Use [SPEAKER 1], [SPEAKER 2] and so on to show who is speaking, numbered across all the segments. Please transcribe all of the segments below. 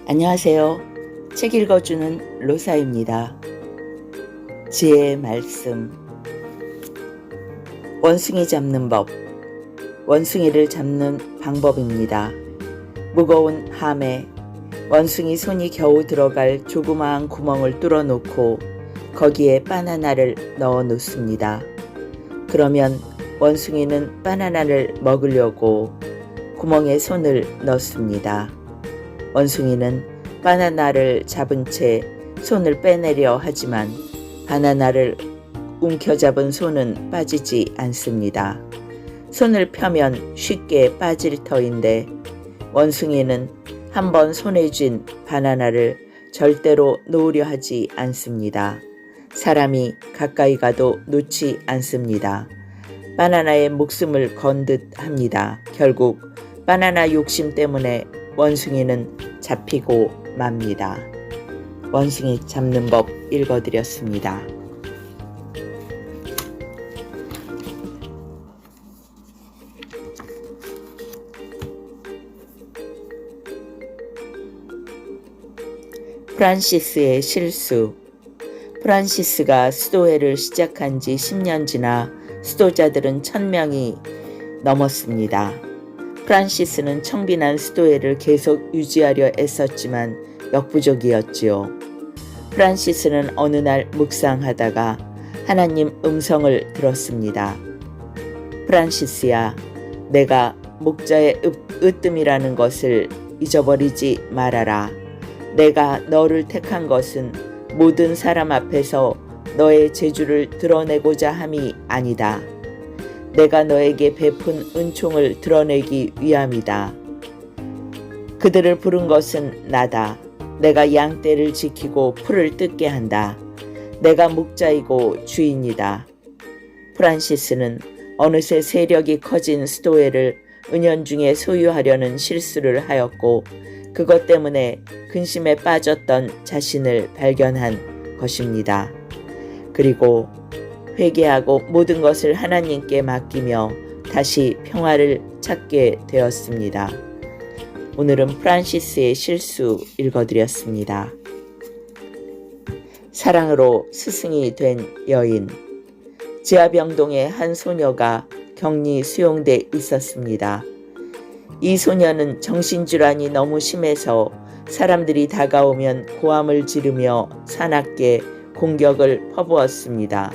[SPEAKER 1] 안녕하세요. 책 읽어주는 로사입니다. 지혜의 말씀. 원숭이 잡는 법. 원숭이를 잡는 방법입니다. 무거운 함에 원숭이 손이 겨우 들어갈 조그마한 구멍을 뚫어놓고 거기에 바나나를 넣어 놓습니다. 그러면 원숭이는 바나나를 먹으려고 구멍에 손을 넣습니다. 원숭이는 바나나를 잡은 채 손을 빼내려 하지만 바나나를 움켜잡은 손은 빠지지 않습니다. 손을 펴면 쉽게 빠질 터인데 원숭이는 한번 손에 쥔 바나나를 절대로 놓으려 하지 않습니다. 사람이 가까이 가도 놓지 않습니다. 바나나에 목숨을 건 듯 합니다. 결국 바나나 욕심 때문에 원숭이는 잡히고 맙니다. 원숭이 잡는 법 읽어드렸습니다. 프란시스의 실수. 프란시스가 수도회를 시작한 지 10년 지나 수도자들은 1000명이 넘었습니다. 프란시스는 청빈한 수도회를 계속 유지하려 애썼지만 역부족이었지요. 프란시스는 어느 날 묵상하다가 하나님 음성을 들었습니다. 프란시스야, 내가 목자의 으뜸이라는 것을 잊어버리지 말아라. 내가 너를 택한 것은 모든 사람 앞에서 너의 재주를 드러내고자 함이 아니다. 내가 너에게 베푼 은총을 드러내기 위함이다. 그들을 부른 것은 나다. 내가 양떼를 지키고 풀을 뜯게 한다. 내가 목자이고 주인이다. 프란시스는 어느새 세력이 커진 수도회를 은연중에 소유하려는 실수를 하였고 그것 때문에 근심에 빠졌던 자신을 발견한 것입니다. 그리고 회개하고 모든 것을 하나님께 맡기며 다시 평화를 찾게 되었습니다. 오늘은 프란시스의 실수 읽어드렸습니다. 사랑으로 스승이 된 여인. 지하병동에 한 소녀가 격리 수용돼 있었습니다. 이 소녀는 정신질환이 너무 심해서 사람들이 다가오면 고함을 지르며 사납게 공격을 퍼부었습니다.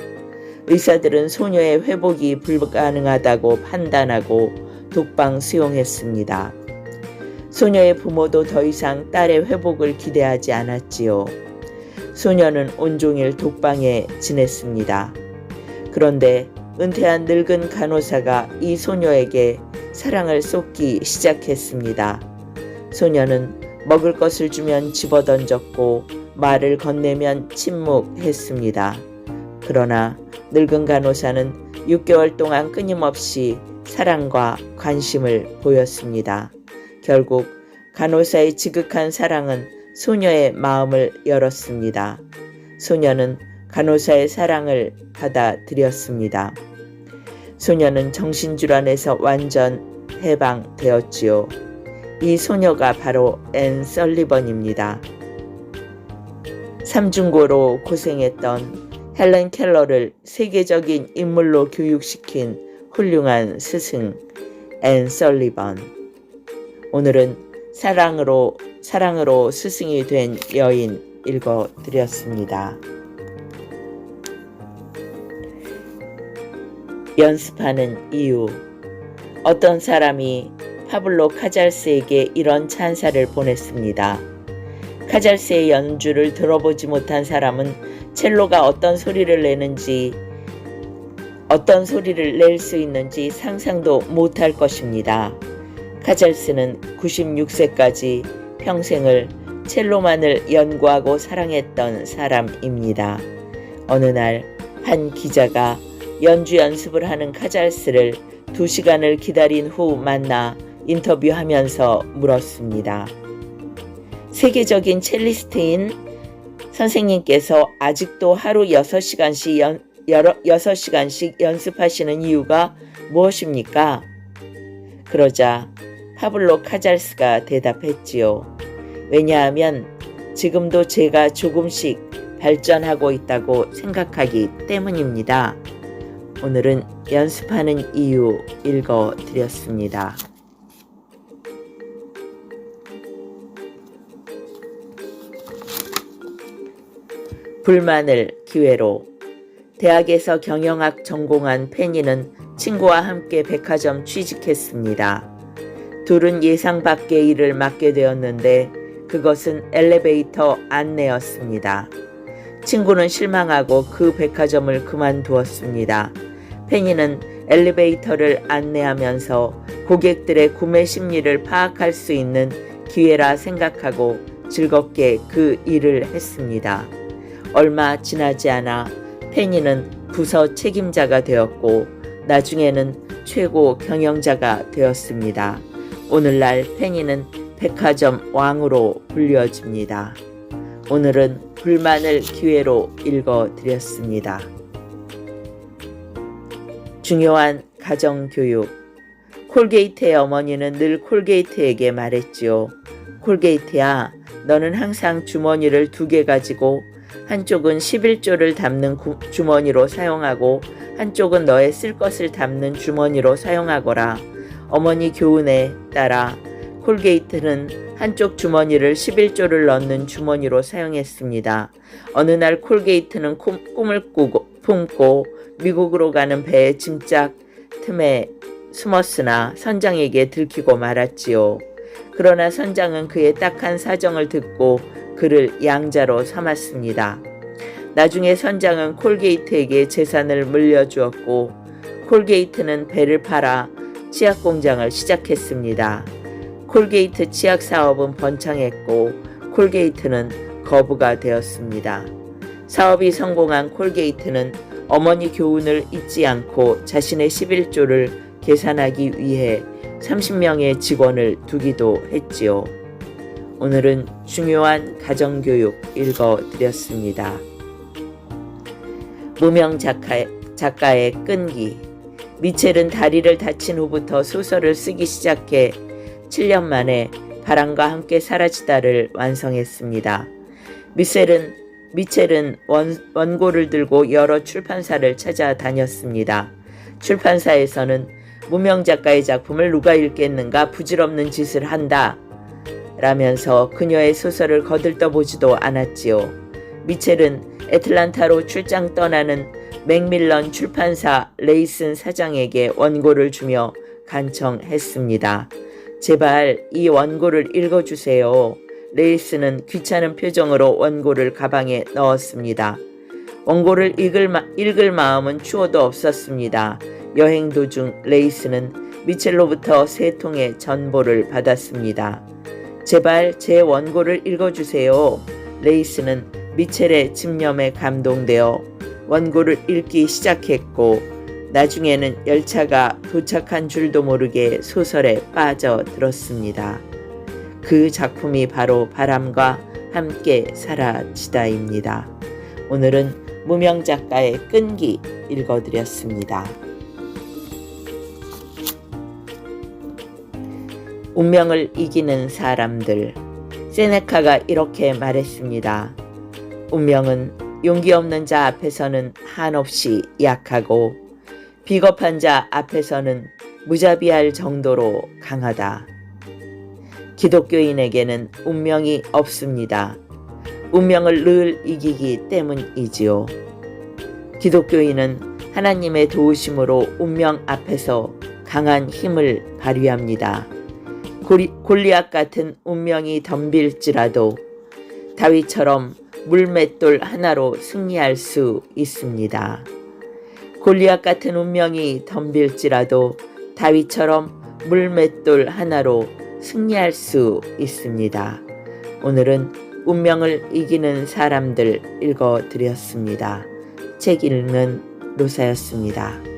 [SPEAKER 1] 의사들은 소녀의 회복이 불가능하다고 판단하고 독방 수용했습니다. 소녀의 부모도 더 이상 딸의 회복을 기대하지 않았지요. 소녀는 온종일 독방에 지냈습니다. 그런데 은퇴한 늙은 간호사가 이 소녀에게 사랑을 쏟기 시작했습니다. 소녀는 먹을 것을 주면 집어던졌고 말을 건네면 침묵했습니다. 그러나 늙은 간호사는 6개월 동안 끊임없이 사랑과 관심을 보였습니다. 결국 간호사의 지극한 사랑은 소녀의 마음을 열었습니다. 소녀는 간호사의 사랑을 받아들였습니다. 소녀는 정신질환에서 완전 해방되었지요. 이 소녀가 바로 앤 설리번입니다. 삼중고로 고생했던 헬렌 켈러를 세계적인 인물로 교육시킨 훌륭한 스승 앤 설리번. 오늘은 사랑으로 스승이 된 여인 읽어드렸습니다. 연습하는 이유. 어떤 사람이 파블로 카잘스에게 이런 찬사를 보냈습니다. 카잘스의 연주를 들어보지 못한 사람은 첼로가 어떤 소리를 낼 수 있는지 상상도 못할 것입니다. 카잘스는 96세까지 평생을 첼로만을 연구하고 사랑했던 사람입니다. 어느 날 한 기자가 연주 연습을 하는 카잘스를 2시간을 기다린 후 만나 인터뷰하면서 물었습니다. 세계적인 첼리스트인 선생님께서 아직도 하루 6시간씩 연습하시는 이유가 무엇입니까? 그러자 파블로 카잘스가 대답했지요. 왜냐하면 지금도 제가 조금씩 발전하고 있다고 생각하기 때문입니다. 오늘은 연습하는 이유 읽어드렸습니다. 불만을 기회로. 대학에서 경영학 전공한 페니는 친구와 함께 백화점 취직했습니다. 둘은 예상 밖의 일을 맡게 되었는데 그것은 엘리베이터 안내였습니다. 친구는 실망하고 그 백화점을 그만두었습니다. 페니는 엘리베이터를 안내하면서 고객들의 구매 심리를 파악할 수 있는 기회라 생각하고 즐겁게 그 일을 했습니다. 얼마 지나지 않아 페니는 부서 책임자가 되었고 나중에는 최고 경영자가 되었습니다. 오늘날 페니는 백화점 왕으로 불려집니다. 오늘은 불만을 기회로 읽어드렸습니다. 중요한 가정교육. 콜게이트의 어머니는 늘 콜게이트에게 말했지요. 콜게이트야, 너는 항상 주머니를 2개 가지고 한쪽은 11조를 담는 주머니로 사용하고 한쪽은 너의 쓸 것을 담는 주머니로 사용하거라. 어머니 교훈에 따라 콜게이트는 한쪽 주머니를 11조를 넣는 주머니로 사용했습니다. 어느 날 콜게이트는 꿈을 품고 미국으로 가는 배의 짐짝 틈에 숨었으나 선장에게 들키고 말았지요. 그러나 선장은 그의 딱한 사정을 듣고 그를 양자로 삼았습니다. 나중에 선장은 콜게이트에게 재산을 물려주었고 콜게이트는 배를 팔아 치약 공장을 시작했습니다. 콜게이트 치약 사업은 번창했고 콜게이트는 거부가 되었습니다. 사업이 성공한 콜게이트는 어머니 교훈을 잊지 않고 자신의 11조를 계산하기 위해 30명의 직원을 두기도 했지요. 오늘은 중요한 가정교육 읽어드렸습니다. 무명 작가의 끈기. 미첼은 다리를 다친 후부터 소설을 쓰기 시작해 7년 만에 바람과 함께 사라지다를 완성했습니다. 미첼은 원고를 들고 여러 출판사를 찾아다녔습니다. 출판사에서는 무명 작가의 작품을 누가 읽겠는가, 부질없는 짓을 한다 라면서 그녀의 소설을 거들떠보지도 않았지요. 미첼은 애틀란타로 출장 떠나는 맥밀런 출판사 레이슨 사장에게 원고를 주며 간청했습니다. 제발 이 원고를 읽어주세요. 레이슨은 귀찮은 표정으로 원고를 가방에 넣었습니다. 원고를 읽을 마음은 추워도 없었습니다. 여행 도중 레이슨은 미첼로부터 3통의 전보를 받았습니다. 제발 제 원고를 읽어주세요. 레이슨은 미첼의 집념에 감동되어 원고를 읽기 시작했고 나중에는 열차가 도착한 줄도 모르게 소설에 빠져들었습니다. 그 작품이 바로 바람과 함께 사라지다입니다. 오늘은 무명 작가의 끈기 읽어드렸습니다. 운명을 이기는 사람들. 세네카가 이렇게 말했습니다. 운명은 용기 없는 자 앞에서는 한없이 약하고 비겁한 자 앞에서는 무자비할 정도로 강하다. 기독교인에게는 운명이 없습니다. 운명을 늘 이기기 때문이지요. 기독교인은 하나님의 도우심으로 운명 앞에서 강한 힘을 발휘합니다. 골리앗 같은 운명이 덤빌지라도 다윗처럼 물맷돌 하나로 승리할 수 있습니다. 골리앗 같은 운명이 덤빌지라도 다윗처럼 물맷돌 하나로 승리할 수 있습니다. 오늘은 운명을 이기는 사람들 읽어드렸습니다. 책 읽는 로사였습니다.